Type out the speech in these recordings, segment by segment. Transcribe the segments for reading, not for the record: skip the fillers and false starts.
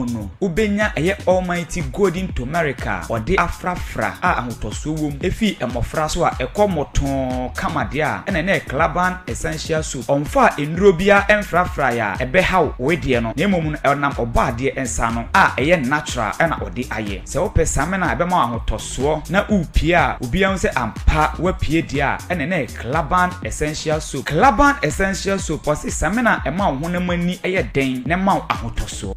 muno ubenya eye almighty golden turmeric ode afrafra a ahotoso wom efi emofra so a ekomoton kamade a ene na Claban essential soup onfa enduro bia emfrafra ya ebehaw wedie no nemom no enam obaade ensa no a eye natural ena ode aye se wo pesame na ebema ahotoso na upia ubia se ampa wapie dia ene na Claban essential soup Claban essential soup osi samena ema honamani eye den ne ma ahotoso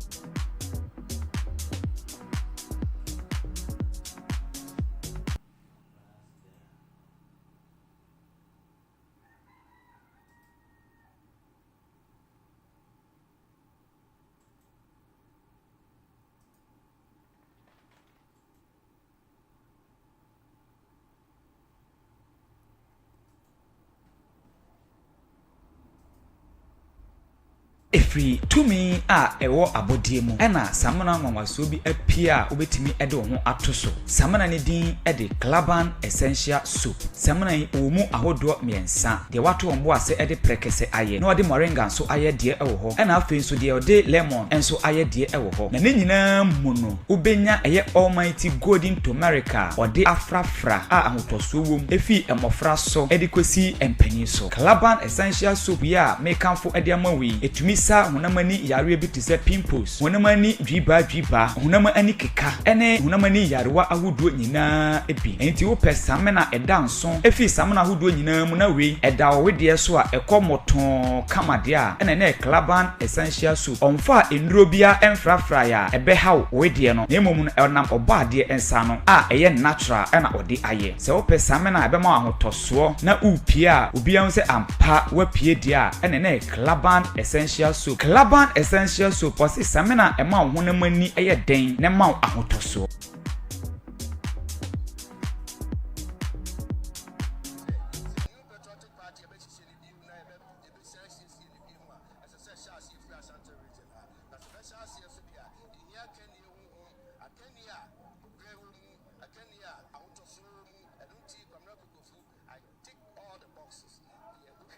Efri tumi a ewo abodie mu ena samana nwanwaso bi apia obetimi ede ho atoso samana ne din ede Claban essential soup samana yi omu ahodo miensa de wato ombo ase ede prekese aye na ode moringa nso aye de ewo ho ena afi nso de ode lemon enso aye de ewo ho na ne nyina mu no obenya eye almighty golden turmeric ode afrafra a ahotoso wom efi emofra so ede kwesi empanyi so Claban essential soup ya mekanfo ede amawi etumi sa hunamani yare bi te se pimples hunamani dwiba hunamani keka ene hunamani yarewa ahodo nyina ebi enti wo pesame na eda nso efi same na ahodo nyina mu na we eda wede so a ekomoton kamade a ene na Claban essential soup onfa enduro bia emfrafra ya ebehaw wede no nemom no enam obaade ensa no a eye natural ena ode aye se wo pesame na ebema ahotoso na upia ubia se ampa wapie dia ene na Claban essential soup Claban essential soup osi samena ema honamani eye den ne ma ahotoso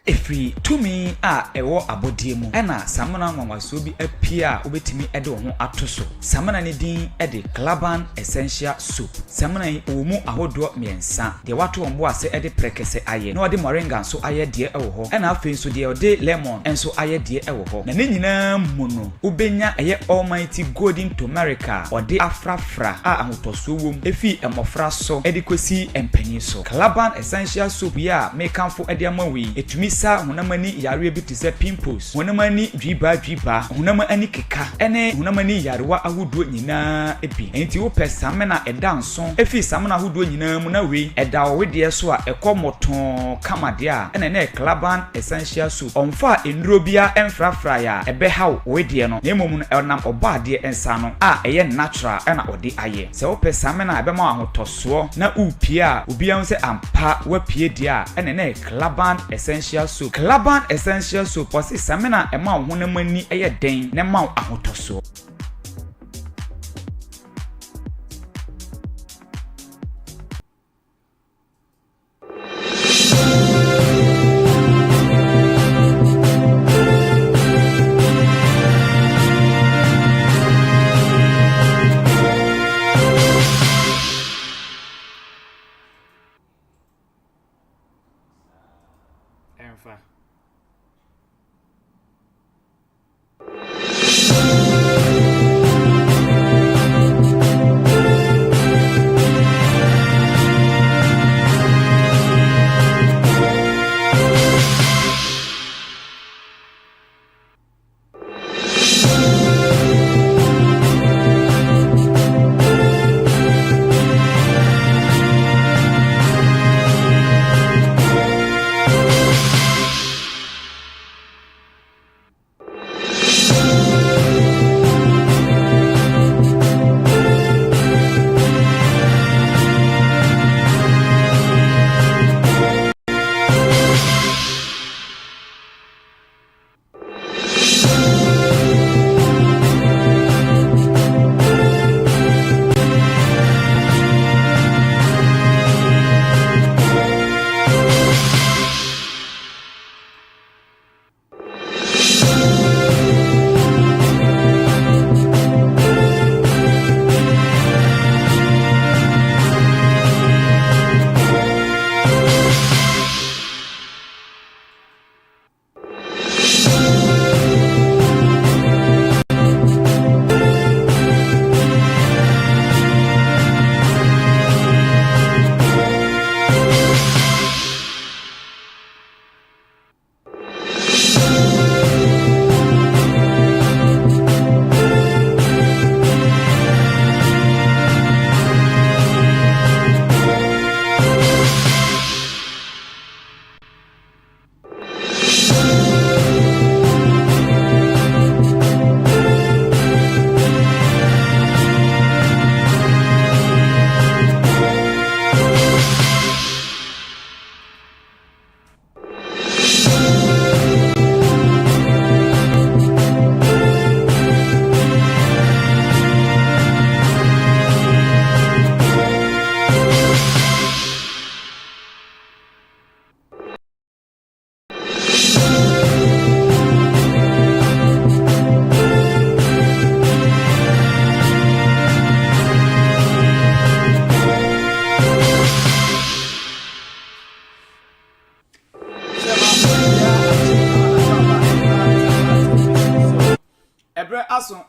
Efri tumi a ewo abodie mu ena samana nwanwaso bi apia obetimi ede ho atoso samana ne din ede Claban essential soup samana yi omu ahodo miensa de wato ombo ase ede prekese aye na ode moringa nso aye de ewo ho ena afi nso de ode lemon enso aye de ewo ho na ne nyina mu no ubenya eye almighty golden turmeric ode afrafra a ahotoso wom efi emofra so ede kwesi empanyi so Claban essential soup ya mekanfo ede amawi etumi sa hunamani yare bi te se pimples hunamani dwiba hunamani keka ene hunamani yarewa ahodo nyina ebi enti wo pesame na eda nso efi same na ahodo nyina mu na we eda wede so a ekomoton kamade a ene na Claban essential soup onfa enduro bia emfrafra ya ebehaw wede no nemom no enam obaade ensa no a eye natural ena ode aye se wo pesame na ebema ahotoso na upia ubia se ampa wapie dia ene na Claban essential soup Claban essential soup osi samena ema honamani eye den ne ma ahotoso enfa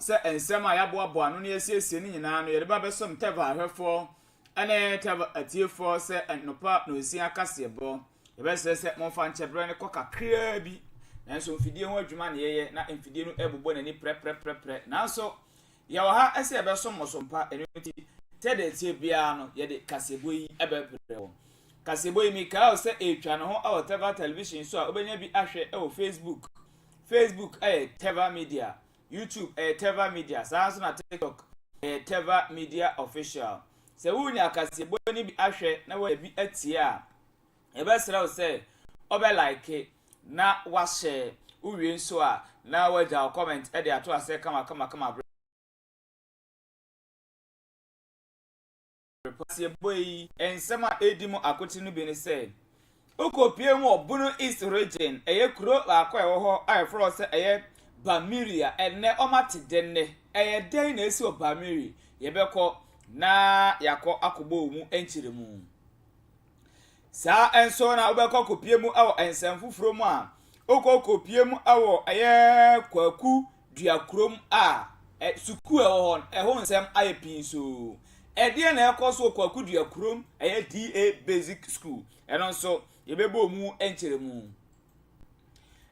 se ensema ya boaboa no ne esiesie ni nyina no yede ba besom Tevah ahwefo ene Tevah atiefo se Anopa no Osia Kaseabo yebe se monfa nchebre ne kokakra bi nanso mfidie ho adwuma ne yeye na mfidie no ebubo nani pre nanso ya wa ha ese besom mosompa enoti tede tie bia no yede Kaseabo yi ebepre wo Kaseabo yi mika se etwa no ho awo Tevah television so a obenya bi ahwe e wo Facebook Tevah Media, YouTube Tevah Media, Samsung na TikTok Tevah Media Official. Se wunya Kaseabo ni bi ahwe na wa bi atia. E be sra o se obe like na wa share uwie nso a na wa ja comment e de ato ase kama Kaseabo yi ensema edimu akoti no bi ni se okopie mu obunu East region kuro akwa ewo ho ayefro se Bamiria enne omatedenne den na esi Bamiri yebekọ na yakọ akobo mu enchiremu sa enso na obekọ kopie mu awo ensem fufuro mu a okopie mu awo kwaku duakrom a suku ewo ho nsem ayepinso edie na ekoso kwaku duakrom DA basic school eno nso yebebo mu enchiremu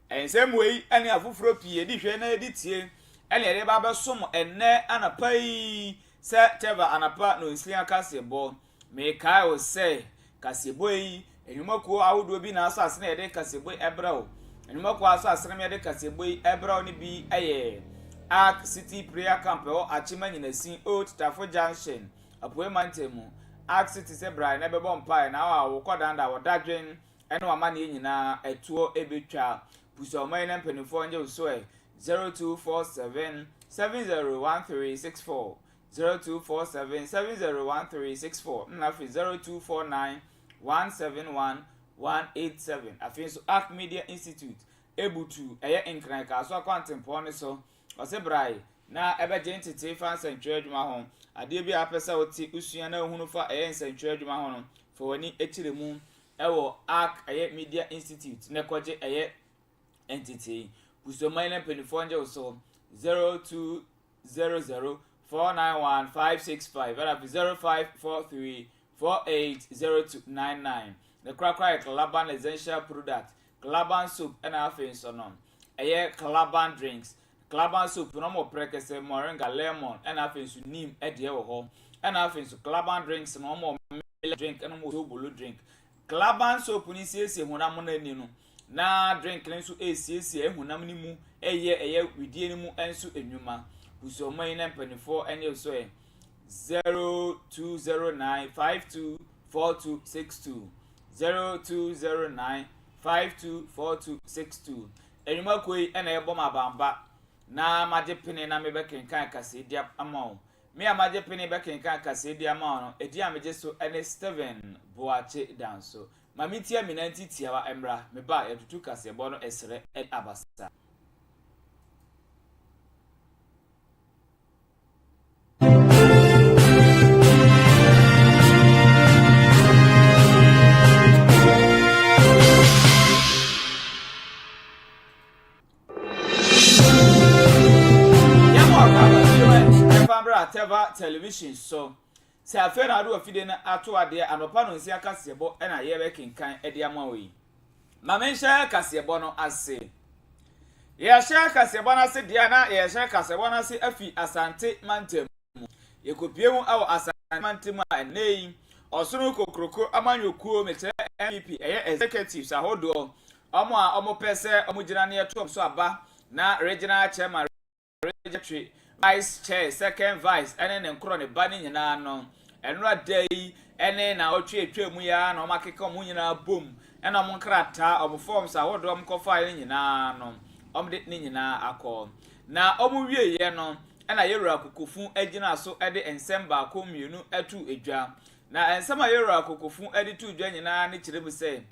ensem wei ane afufuro pie di hwe na editie ene ere ba besom enne anapai se Tevah Anopa no Osia Kaseabo me kai o se Kaseabo yi enumako awodo bi na asase na ede Kaseabo ebrao enumako asase na ede Kaseabo ebrao ni bi Ark City Prayer Camp o achima nyinasin Old Tafo Junction apoe mantemu Ark City se bra na bebo mpa na wa kodanda wodadwen ene wa mane nyina etuo ebetwa puso mai na mpanifo nje so 0247 701364 0247 701364 na fi 0249 171 187 afi so Ark Media Institute ebutu enkran ka so akwantempo ne so osebrai na ebeje ntete fa nsentwe adwuma ho ade bi apesa oti usua na hunu fa nsentwe adwuma ho no fo wani ekiremu ewo Ark Media Institute ne koje entity pusoma ina penifo nje so 0200491565 and 0543480299 the crack Calaban essential product Calaban soup and afin so no Calaban drinks Calaban soup no mo prekese moringa lemon and afin so nim ede wo ho and afin so Calaban drinks no mo drink and mo blue drink Calaban soup ni siesie honam na ni no na drink lenso esiesie ehunam ni mu widie ni mu enso enwuma usoma ina mpanifo ene so 0209524262 0209524262 enwuma koi ena ebo mabamba na majepene na mebekenkan Kasedia amao me amajepene bekenkan Kasedia amao no edi ameje so ene Steven Boache danso mamitia minanti tiawa emra meba etutu Kaseabo no esre abasa Tevah television so se afa na do afide na ato ade Anopa no Osia Kaseabo na yebe kinkan ede amawe ma menhye Kaseabo no ase ye hye Kaseabo na ase dia na ye hye Kaseabo na ase afi asante mantem ye kopie mu awo asante mantem a nei osoro kokroko amanyokuo metere MVP executives ahodo omo a omo pese omo gina na yeto so aba na regional chairman registry vice chair second vice ene ne nkro ne ba ne nyina no enura dai ene na otwe mu ya na omakeka mu nyina bom ene omo nkrata omo forms ahodo omo ko file nyina no omo de ne nyina akọ na omo wie ye no ena yerura kokofu agina so ede ensemba akomienu atu edwa na ensema yerura kokofu ede tu edwa nyina ne kirebu se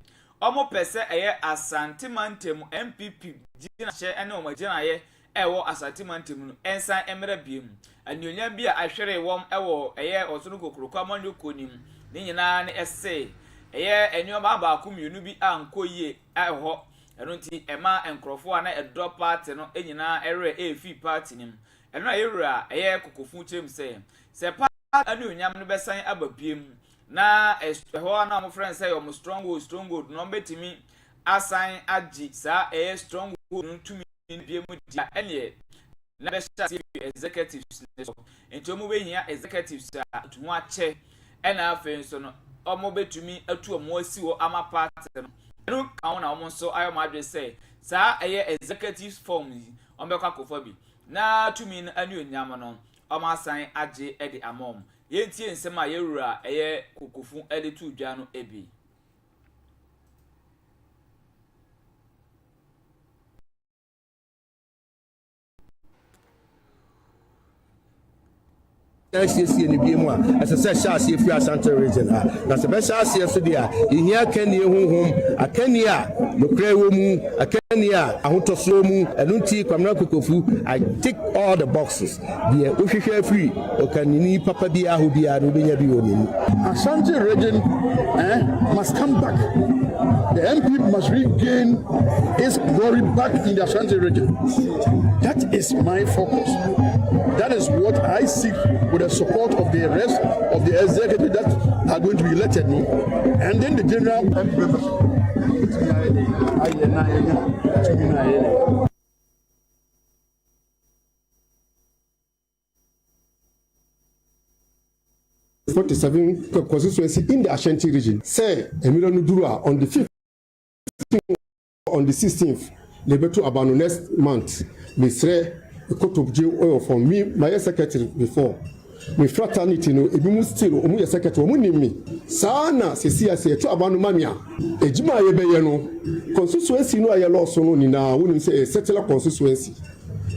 omo pese asante mantem MPP gina hye ene omo gina ye ewo asante mantem no ensan emra biem anyonya bi a ahwere wom ewo osunu kokroko amanyo konim ne nyina ne ese enyo ba akomienu bi ankoyie eho eno nti ema enkrofo na edo party no enyina ere efi party nim eno ayewura eye kokofu chem se pa anu nyam no besan ababiem na ho na mo friend say your stronghold no betimi asan agi sa stronghold no tumi biem dia ene na be sha executives so enti omo be hia executives a tumu ache ena afen so no omo betumi atu omo asi wo ama party no enu kan na omo so ayo ma adwe say sa executives form omo be kwakofo bi na tumi no anu onyam no omo asan age e de amom yentie nsem a yewura kokofu e de tu dwa no ebi NCC ni bi mu a asese shaase free Ashanti region na se be shaase so dia ihia kani ehunhum akani a nokra wo mu akani a ahotoso mu enunti kwamna kokofu I tick all the boxes dia ohwehwe free okanini papa bi aho bi a no benya bi woni Ashanti region must come back. The MP must regain its glory back in the Ashanti region. That is my focus. That is what I seek with the support of the rest of the executive that are going to be elected, and then the general members. 47 constituency in the Ashanti region. Say Emilio Nudura on the 5th, on the 16th, Lebeto Abano next month. Mr. Kotobje oil from me, my secretary before. My fraternity no, ebimu still omu secretary omu nimi. Sana sesi ase to Abano mamia. Ejima yebeye no. Constituency no ayelo so no ni na woni say a settler constituency.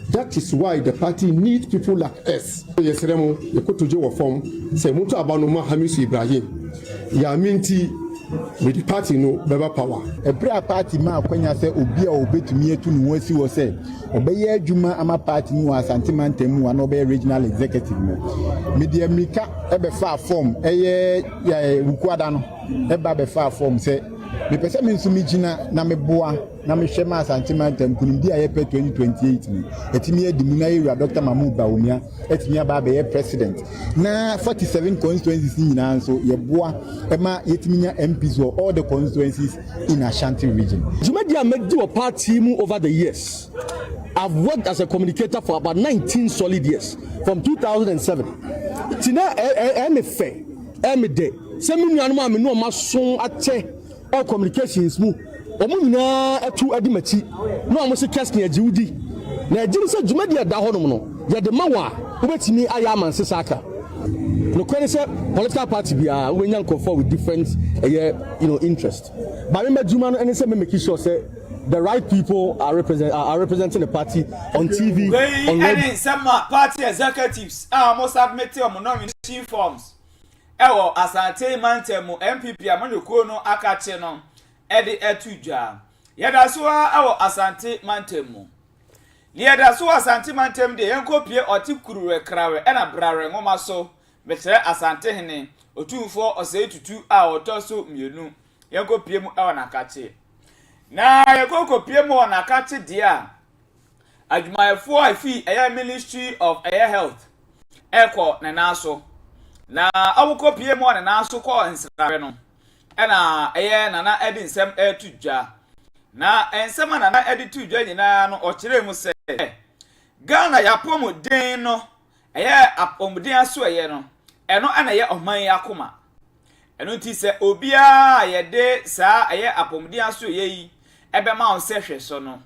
That is why the party needs people like us. Yes, Remo, the Kotoje were formed. Say, Mutu Abanoma Hamisu Ibrahim. Ya minti with the party no beba power. A prayer party ma kwenya say obi a obetumi etu ni wasi wo say obeye adwuma ama party mu Asante mu an obey regional executive no. Media mika ebe fa form eye wukwada no eba be fa form say me pese me nso mi gina na me boa na me hwe ma Asante kunim dia ye pe 2028 ni etimi adimu na area Dr. Mahmoud Bawumia etimi aba be president na 47 constituencies nyina nso ye boa ema yetimi nya MPs for all the constituencies in Ashanti region. Jumedia made do a party over the years. I've worked as a communicator for about 19 solid years from 2007. Tina MFA MD Seminu ma me no ma so ache all communications mu omo nyina etu adimachi no amo se casting ajiudi na ejiri se Jumedia da honom no ye de mawa obetimi aya amanse saka no kwene say political party bia we nyan conform with different interest but me Juma no any say me make sure say the right people are representing the party on TV on radio. Some party executives must submit nomination forms ewo Asante Mantemu MPP amonyokuo no akache no ede etudwa yeda so ewo Asante Mantemu yeda so Asante Mantemu de yenkopie otikuru krawe ena brare ngoma so metre Asante hene otumfo osetutu a otoso mienu yenkopie mu ewo nakache na yenkopie mu nakache dia adwumayefo afi Ministry of Health eko na naso na awukopie mu na naso ko nsrawe no ena nana edi nsem etudwa na ensem nana edi tudwa nyina no okire mu se Ghana yapomu den no apomuden aso no eno ana ye oman yakoma eno nti se obia ye de sa apomuden aso yi ebe ma on se hwe so no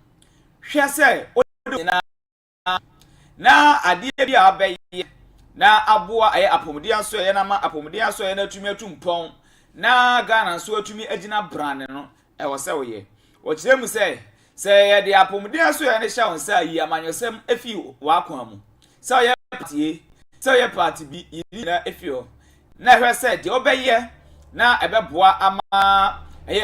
hwe se na ade bia abaye na aboa apomuden aso na ma apomuden aso na tumi atumpon na Ghana so atumi agina brand no wo se woye wo kire mu se ye de apomuden aso ne sha on sa yi amanyosem efi wa kwa mu se ye party bi yi na efi o na hwe se de obeye na ebeboa ama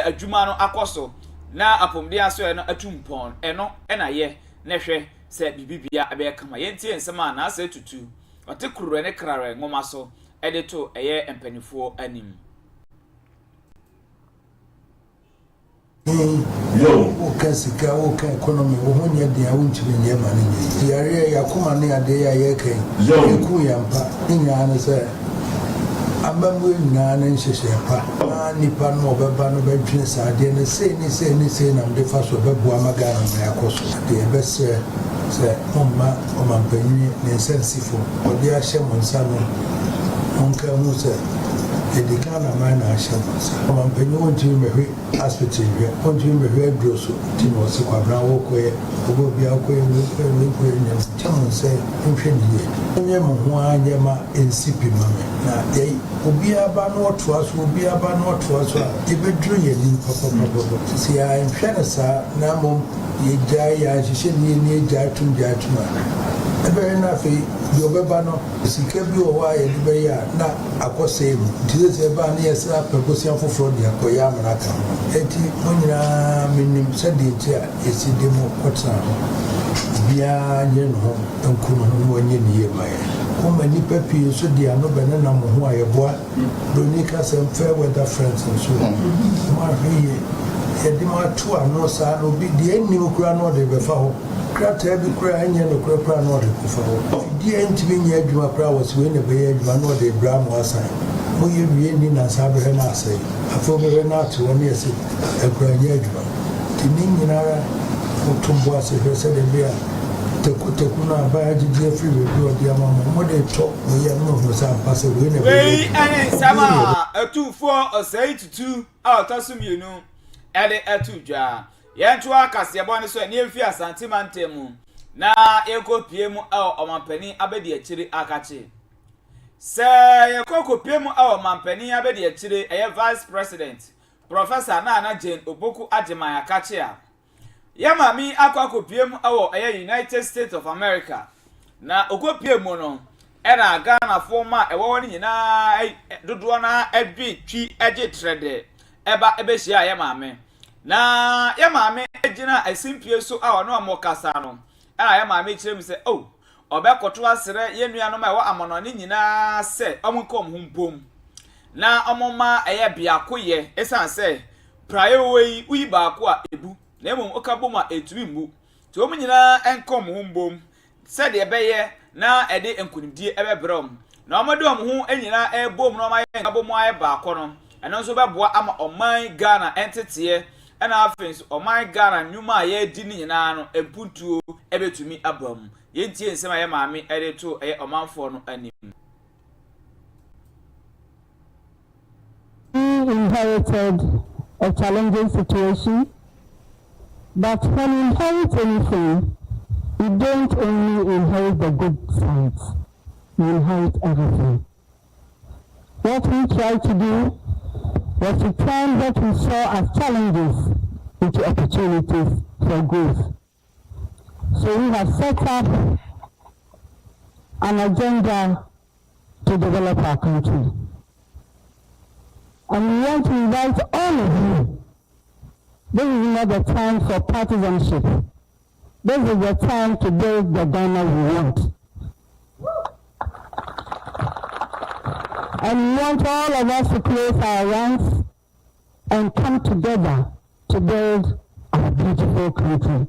adwuma no akoso na apomuden aso no atumpon eno na ye na hwe se bibibia abe kama yentie nsema na asa tutu otekuru ne krare ngoma so edeto empanifo anim Yo, woka sika woka economy wo ho nya dia wo ntimi nya ma ne yare ya kuma ne ade ya ye kan eku ya mpa nya ne se ambamu nya ne nhyehyɛ pa na nipa no obeba no bedwene sa ade ne sei na mde fa so bebu amagana na yakoso de ebese se mama omampanyi ne sensifo odi ahye monsa no onka mu se edikana mana ahye monsa omampanyi wonti mehwe hospital hwe wonti mehwe adroso ti no se kwabra wo koye obo bia koye we nya chamu se nhwe niye nye mo ho anya ma ensipi mame na dei obi aba no oto aso ebedru ye ni papa si ya nhwe na sa na mom ye jai ya hyehyɛ ni jatum ebe na fe yo beba no sika bi o wa ye de be ya na akose mu nti se ba na ye sa pekosi afoforo de akoya amraka enti onyina minim se de nti a esi de mu kotna bia nye no nkunu no wonye ni ye mai kuma ni papi so de ano be na mo ho ayeboa do ni ka se fair weather friends so ma hiye yedi ma to ano sa no bi de enim kura no de be fa ho krata bi kura anya no kura no de ku fa ho di entimi nya adwuma kura was we ne be ya adwuma no de bra mo asan mo ye wie ni na sa be na asai afo be na to woni ese e kura nya adwuma ti ni nyinara mo tumbo ase be se de bia teku na ba jije free we do di amama mo de to mo ye no mo sa pass we ne be we ani sama atufo osai tutu a otasum yenu ede atudwa yentu Kaseabo ne so ne emfi asante mantemu na ekopie mu a omampani abedi akire akache se yekopie mu a omampani abedi akire eye vice president professor na Jane Oboku Ajiman akache a yamami akopie mu a eye United States of America na okopie mu no era Ghana forma ewo ni nyina dodo na edwi twi eje trede eba ebehia yamami na yamami ejina asimpie so a ono amokasa no era yamami kire mi se oh obekoto asere yenua ma ewo amononi nyina se omunkom humpom na omoma eye biakoye esan se prayo wei uyi baako a ebu na emom okaboma etumi mbu ti omu nyina enkom humbom se de ebeye na ede enkunimdie ebebrom na omode omhu enyina ebom na omaye abomo aye baako no eno nso beboa ama oman Ghana entete ena afenso oman Ghana nyuma ye di ni nyina no empuntuo ebetumi abam yentie nsema ye maami ede to eye omanfo no anim. We inherited a challenging situation, but when you inherit anything, you don't only inherit the good sides, you inherit everything. What we tried to do was to turn what we saw as challenges into opportunities for growth. So we have set up an agenda to develop our country. And we want to invite all of you. This is not the time for partisanship. This is the time to build the Ghana we want. And we want all of us to close our ranks and come together to build our beautiful country.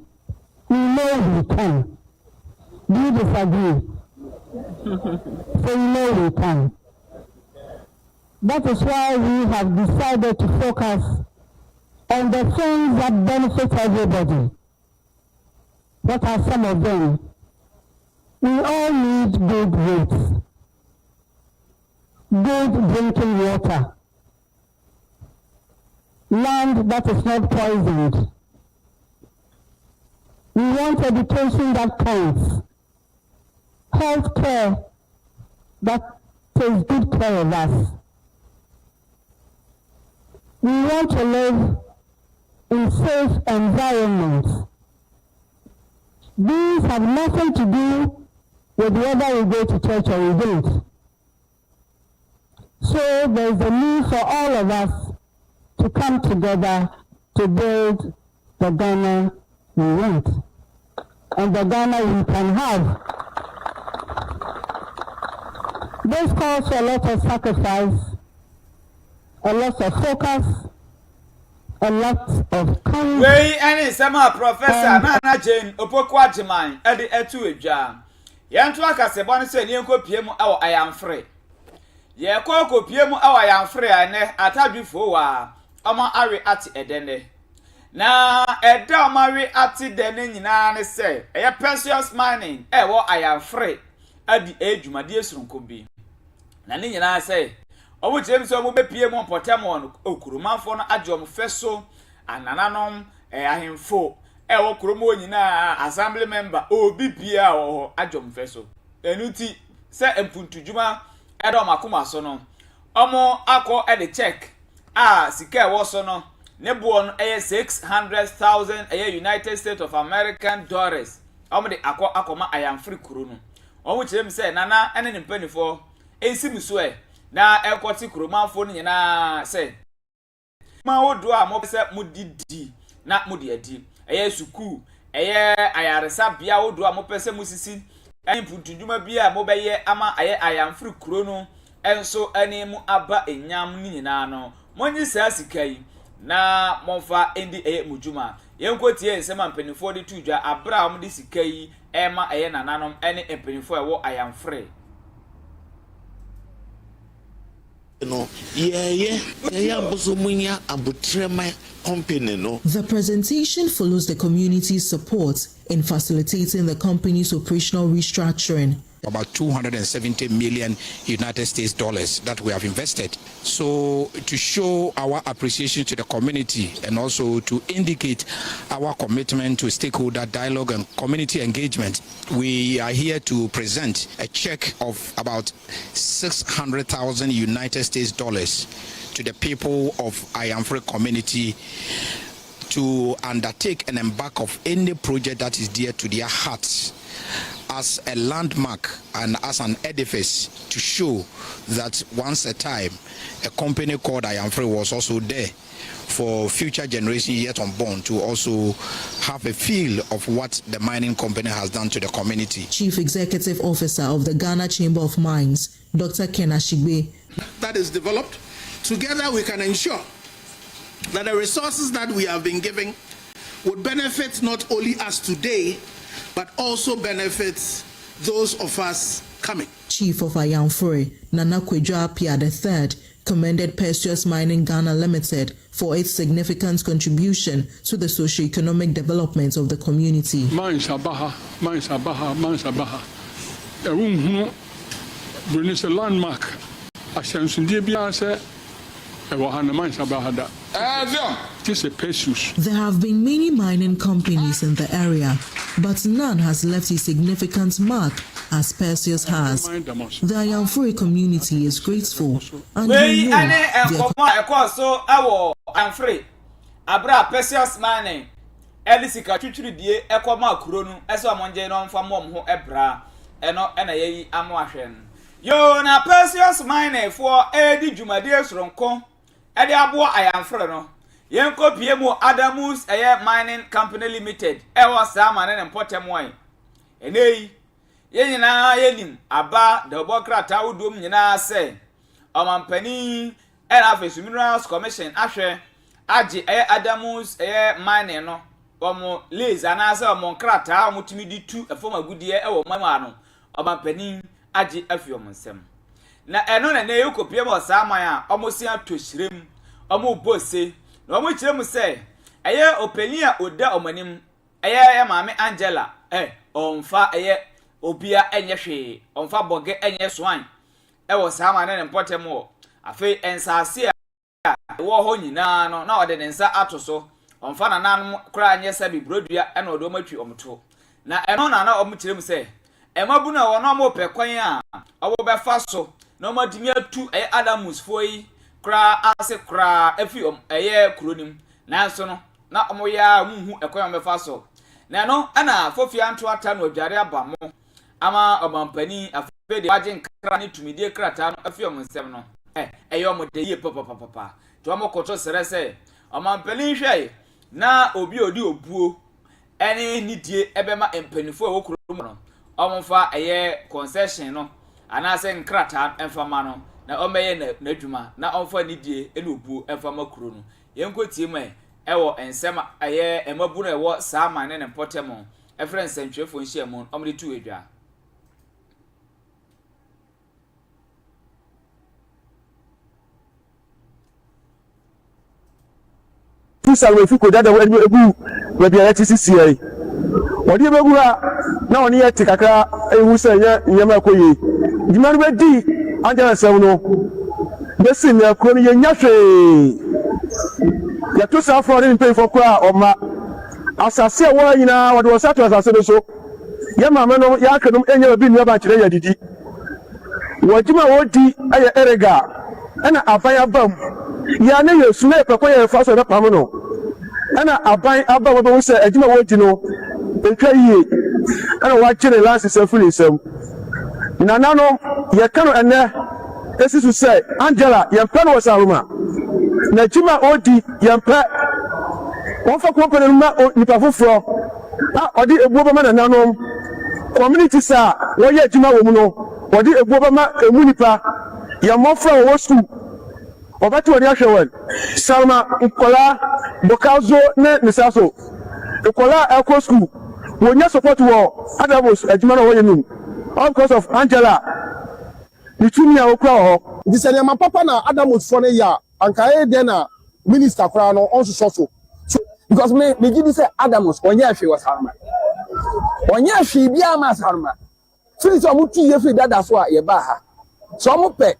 We know we can. Do you disagree? So we know we can. That is why we have decided to focus on the things that benefit everybody. What are some of them? We all need good roads, good drinking water, land that is not poisoned. We want education that counts, health care that takes good care of us. We want to live in safe environments. These have nothing to do with whether we go to church or we don't. So there is a need for all of us to come together to build the Ghana we want and the Ghana we can have. This calls for a lot of sacrifice, a lot of focus, a lot of courage. Wey any sama professor Nana Jane Opokwa Jiman ede etu edwa. Yentu akasebo ne se ne nkopie mu awo ayamfre. Ye kokopie mu awo ayamfre ane atadwifo wa omo awe ati edene. Na eda omo awe ati dene nyina ne se eye precious mining wo ayamfre adi edwumade esurunko bi. Na ne nyina se owo jem so omo bepie mu potemon okurumanfo no adwom feso anananom ahemfo wo kromo nyina assembly member obi bia wo adwom feso enuti se empuntudwuma edo makoma so no omo akọ e de check sika wo so no ne bo no 600,000 United States of American dollars omo de akoma ayamfri kuro no omo kirem se nana ene ne mpanifo ensim so na ekoti kromanfo nyina se ma wodo a mo se mudidi na mudi adi suku ayaresa bia wodo a mo pese musisi empuntudwuma bia mo beye ama ayamfri kuro no enso ani mu aba enyam nyina no monyi sa sikai na monfa endi mujuma yenkotie ensema mpanifo de tudwa abra mo de sikai ema nananom ene mpanifo ewo ayamfri The presentation follows the community's support in facilitating the company's operational restructuring. About 270 million United States dollars that we have invested. So to show our appreciation to the community and also to indicate our commitment to stakeholder dialogue and community engagement, we are here to present a check of about 600,000 United States dollars to the people of Ayamfre community to undertake and embark of any project that is dear to their hearts, as a landmark and as an edifice to show that once a time a company called Ayamfre was also there for future generations yet unborn to also have a feel of what the mining company has done to the community. Chief Executive Officer of the Ghana Chamber of Mines, Dr. Ken Ashigbe. That is developed. Together we can ensure that the resources that we have been giving would benefit not only us today, but also benefits those of us coming. Chief of Ayamfre, Nana Kwejo Appiah III, commended Precious Mining Ghana Limited for its significant contribution to the socio-economic development of the community. Mines Abaha. It's a landmark. There have been many mining companies in the area, but none has left a significant mark as Perseus has. The Ayamfre community is grateful and we know Abra Perseus mining Elisika twitwiri die ekoma kuro nu eso amonje no mfa mom ho ebra eno ena yeyi amwahwen yo na Perseus mining for edi dwumade esoronko edi abo Ayamfre no yenko pie mu Adamus Mining Company Limited ewo sama ne mpotem wan enei yenyina yenim aba the bokrata wudom nyina se omampani era Office Minerals Commission ahwe agi Adamus mining no omo lease anase omo krata omutimi di tu efoma gudie ewo mama no omampani agi afiom nsem na eno na ne yekopie mo sama ya omo si atohirem omo bose na omo kirem se opani a oda omanim maame Angela omfa obia enye hwe omfa boge enye swan ewo sama ne mpotem wo afi ensase wo ho nyina no na ode ne nsa atoso omfa na nan kra anye sabi brodua ena ode omatwi omto na eno na omkirem se emabu na wo no mo pekwan a obo befa so na omadimi atu Adamus foi kra ase kra afi kuronim na nso no na omoya muhu ekwan befa so na no ana fofia nto ata no adware abamo ama obampani afede waje nkra ne tumidie krata no afi omnsem no omode yie papa to amokoto serese omampani hwe na obi odi obuo ene nidie ebema empanifo wokuro no omfa concession no anase nkrata emfama no na omeye na adwuma na omfa nidie ene obuo emfama kuro no yenkotie mai ɛwɔ nsɛm ɛyɛ ɛmabu no ɛwɔ saa man ne mpɔtɛm ɛfrɛ nsɛntwerɛfoɔ nhyia mu ɔmo de tu edwa. Tusa we fi ko dada we ebu we bia yati sisi ai wodi ebu ha na oni yati kakra ehu se ye ma koyi dima no bedi Angela sem no besi na kro ni ye nya hwe ya tusa afro ni pay for kra oma asase wo nyina wodi wo sato asase no so ye ma me no ya kanum enya bi nua ba kire ya didi wojima wodi aye erega ana afanya bam ya ne yesu na pekwa ye fa so na pam no ana aban aba wo be se adwuma wo di no entwa yie ana wa kire last sefuli sem na nano ye kanu ene esisu se Angela ye mpa no wasaruma na adwuma odi ye mpa won fa company ma nipa foforo odi ebuo ba ma na nano community sa wo ye adwuma wo mu no odi ebuo ba ma emu nipa ye mofra wo school obati wodi ahwewen salma nkola bokazo ne misaso nkola elko school wonya support wo adabos adwuma no wo yenu all because of Angela nitumi a okura ho disene ma papa na adamos fo ne ya anka e de na minister kura no on so because me give say adamos onya ahwe was harma onya ahwe bia ma harma firi so mo tu ye firi dada so a ye ba ha so mo pe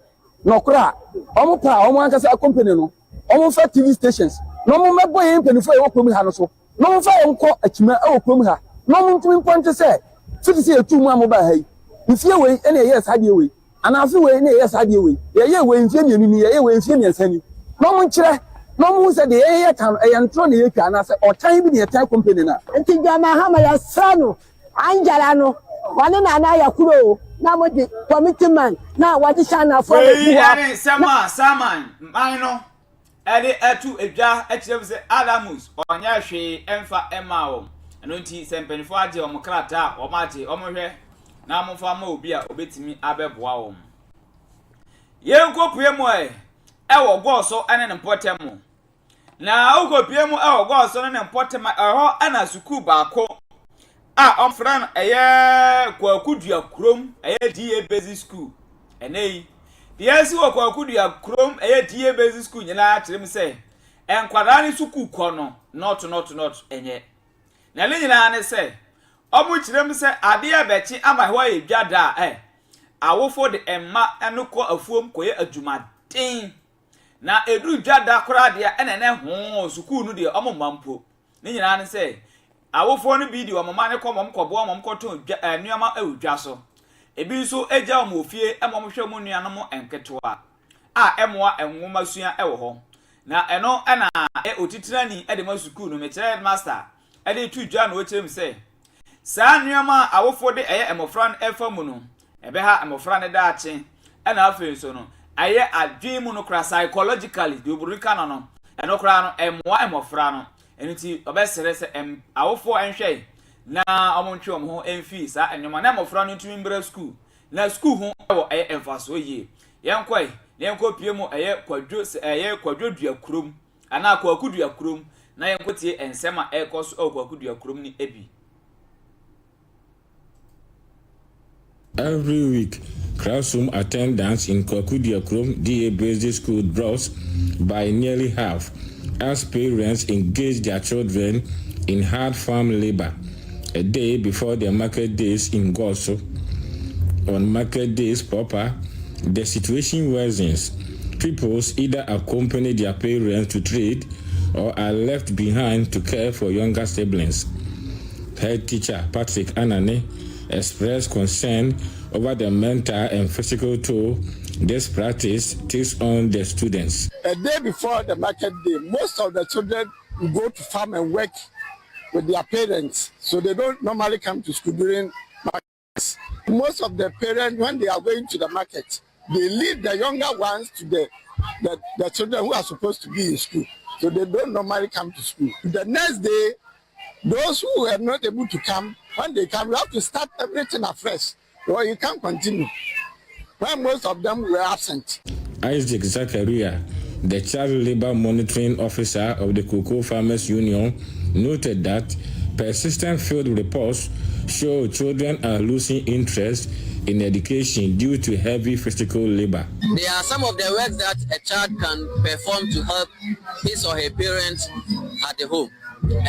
no kura omo pa omo ankasa company no omo fa TV stations no mo mebo ye mpanifo e wokrom ha no so no mo fa ye nko akima e wokrom ha no mo ntumi ponte se fiti se etu mu amoba ha yi ifie we ene ye sade we anafi we ene ye sade we ye we mfie mienu ni ye we mfie miensani no mo nkire no mo se de ye kan e ntro na ye twa na se otan bi ne ye tan company na nti jama ha ma ya sano Angela no wane na ya kuro na mo di committee man na wadi shana for the yani saman no ede atu edwa ekire se Adamus onya hwe emfa ema wo eno nti sempenifo age o mkrata o maage o mohwe na momfa ma obi a obetimi abeboa wo yenkopue mu ewo goso ene ne mpotem na okopue mu ewo goso ne mpotem eho ana suku baako omfran eye kwakudua krom eye DA basic school enei diesi wo kwakudua krom eye DA basic school nyina akyerem se enkwara ni suku kɔ no not enye na le nyina ne se omu kyerem se ade abechi ama hwa ye dwada awofo de emma enukɔ afuom kɔye adwumaden na eduru dwada kora de ene ne ho suku nu de omu mampo ne nyina ne se awofo no bi di omama ne komom kobo omom koto nuama awudwa so ebi nso eja omofie emom hwe mu nuanom enketoa emoa enwoma sua ewo ho na eno na otitirani de masuku no mekere master de tudwa na okyerem se saa nuama awofo de eye emofra no efa mu no ebe ha emofra ne daache na afi so no aye adwen mu no kra psychologically de oburika no eno kra no emoa emofra no eniti obesere se awofo enhwe na omontwe omho emfi sa enwoma na emofra no ntumi mbra school na school ho wo eye emfaso yie yenkoi yenkopie mu eye kwadwo dua krom ana akwadua krom na yenkotie ensema ekoso akwadua krom ni ebi. Every week, classroom attendance in Kwakudia Krom DA Basic School drops by nearly half as parents engage their children in hard farm labor. A day before the market days in Goso, on market days proper, the situation worsens. Pupils either accompany their parents to trade or are left behind to care for younger siblings. Head teacher Patrick Anane expressed concern over the mental and physical toll this practice takes on the students. A day before the market day, most of the children go to farm and work with their parents, so they don't normally come to school during markets. Most of the parents, when they are going to the market, they leave the younger ones to the children who are supposed to be in school, so they don't normally come to school. The next day, those who are not able to come, when they come, you have to start everything afresh, or you can't continue. When most of them were absent. Isaac Zachariah, The Child Labor Monitoring Officer of the Cocoa Farmers Union noted that persistent field reports show children are losing interest in education due to heavy physical labor. There are some of the work that a child can perform to help his or her parents at the home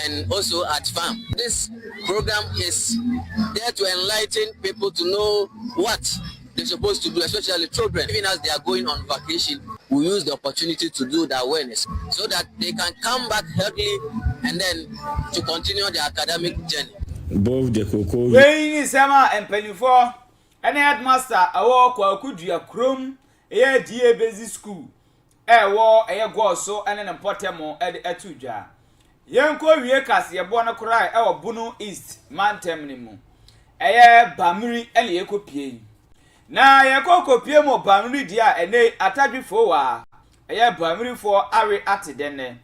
and also at farm. This program is there to enlighten people to know what they're supposed to do, especially children. Even as they are going on vacation, we use the opportunity to do the awareness so that they can come back healthily and then to continue their academic journey. Both the cocoa. Wey ni sema empanifo ene headmaster awo kwa kudua krom eye die basic school ewo eye goso ene ne potemo ede atudwa yenko wie kase yebo no krai ewo bunu east mantem ni mu eye bamiri ene yekopie na yekokopie mo bamiri dia ene atadwifo wa eye bamiri fo awe atedene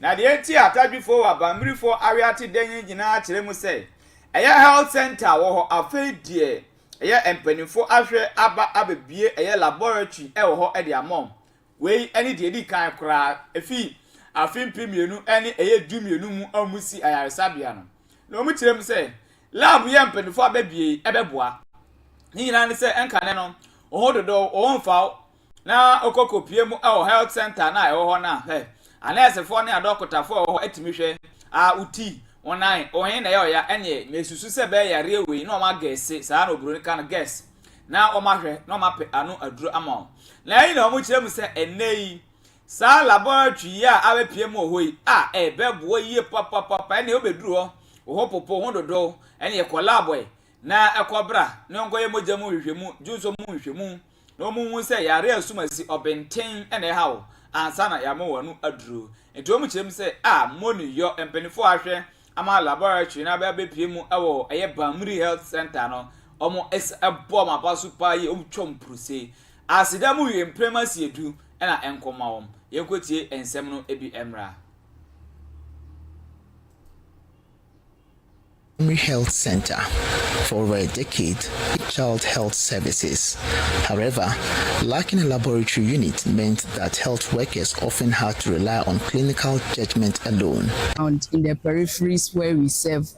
na de enti atadwifo wa bamiri fo awe atedene nyina kire mu sei eye health center wo ho afedie eye empanifo ahwe aba abebie eye laboratory e wo ho e de amom we ene de di kan kra efi afimpi mienu ene eye dumienu mu amusi ayaresabia no na omu kirem se lab ye empanifo abebie ebeboa nyina ne se enkane no wo dodo wo mfa na okokopie mu e health center na e wo ho na anesefo ne adokotafo wo ho etimi hwe a uti online ohin na ya enye mesusu se be yare we na o ma gese saa na oburu kan guess na o ma hwe na o ma pe anu aduru ama na yi na o mu kirem se enei saa laboratory ya abepie mu ohoi bebo yie papa ene obeduru ho popo ho dodo ene collab na ekobra ne ongoye moja mu hwehwemu junso mu hwehwemu na o mu hu se yare asumasi obenten ene hawo ansa na ya mo wanu aduru enti o mu kirem se moni yo empenifo ahwe ama laboratory na ba bepie mu ewo eye Bamiri Health Center no omo ebo ma pasu pa ye omtwom prose asida mu ye mpremasi edu na enkoma wom yenkotie ensem no ebi emra. Bamiri Health Center for over a decade, child health services. However, lacking a laboratory unit meant that health workers often had to rely on clinical judgment alone. And in the peripheries where we serve,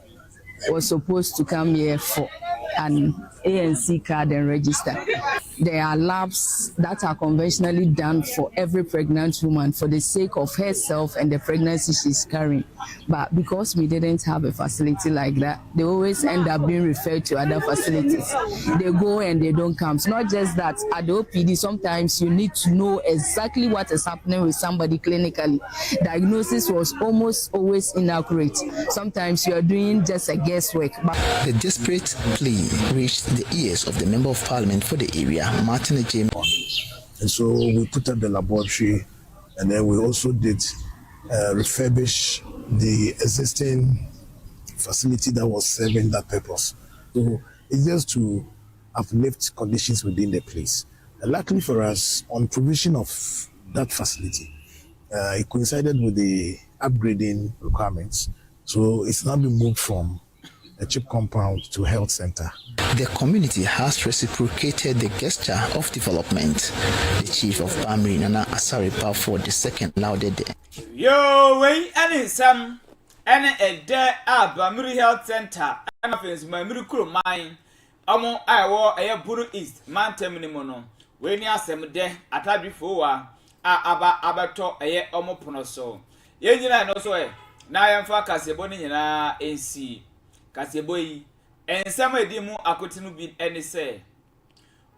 was supposed to come here for an ANC card and register. There are labs that are conventionally done for every pregnant woman for the sake of herself and the pregnancy she's carrying. But because we didn't have a facility like that, they always end up being referred to other facilities. They go and they don't come. It's not just that at the OPD, sometimes you need to know exactly what is happening with somebody clinically. Diagnosis was almost always inaccurate. Sometimes you're doing just a guesswork. The desperate plea reached the ears of the Member of Parliament for the area, Martin Ejim. And so we put up the laboratory, and then we also did refurbish the existing facility that was serving that purpose. So it's just to uplift conditions within the place. And luckily for us, on provision of that facility, it coincided with the upgrading requirements. So it's now been moved from a cheap compound to health center. The community has reciprocated the gesture of development. The chief of Bamiri, Nana Asari Balfour II, lauded it. Yo, wey, any some, any a day at Bamiri Health Center, and of his Bamiri crew mine, among I war a Buru East, Mantem Nimono, when you some day at a before, abato a ye omoponoso. Yenina no so, na yamfa Kaseabo na NC. Kaseabo ensem edimu akotinu bi ene se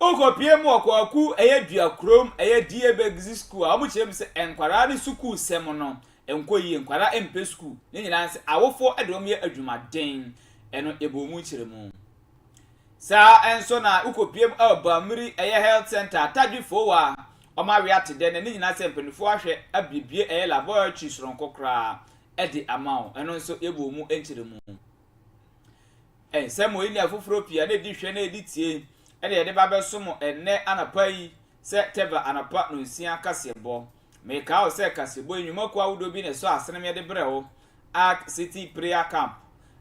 okopie mu okwaku eye dua krom eye die basic school amu chem se enkwara ni school sem no enkoyi enkwara empe school ni nyina se awofo edom ye adwumaden eno ebomu kiremu sa enso na okopie mu Bamiri eye health center tadwifo wa omawe atede ne nyina se mpenifo ahwe abibie eye laboratory soronkokra edi amao eno nso ebomu enkiremu semo ini afufuro pia na di hwe na editie ene ye de ba besomo enne anapa yi se Tevah Anopa Kaseabo me ka o se Kaseabo enwuma kwa wudo bi ne so asene me de brewo Arc City Prayer Camp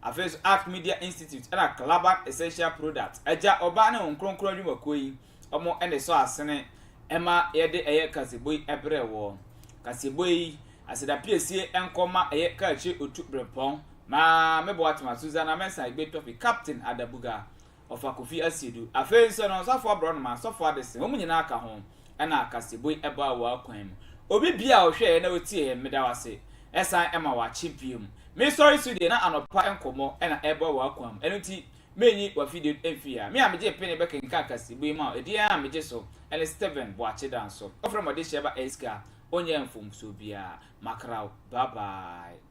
afes Arc Media Institute na Calaban Essential Product aja oba ne onkronkron adwuma koyi omo ene so asene ema ye de eye Kaseabo ebrewo Kaseabo yi aseda piesie enkoma eye kachi otu brepon ma mebo atma Susanna Mensa Igbe Captain Adabuga of Akofi Asidu afen so no safo abro no ma safo adese wo nyina aka ho na Kaseabo eba wa kwan obi bia o hwe na otie meda wase esan ema wa champion me sorry Sude na anopa enkomo na eba wa kwan enuti menyi wa video enfia me ameje pene be kenka Kaseabo ma edi ameje so ele Steven Boache danso ofrem ode sheba eska onye mfom so bia makrao bye bye.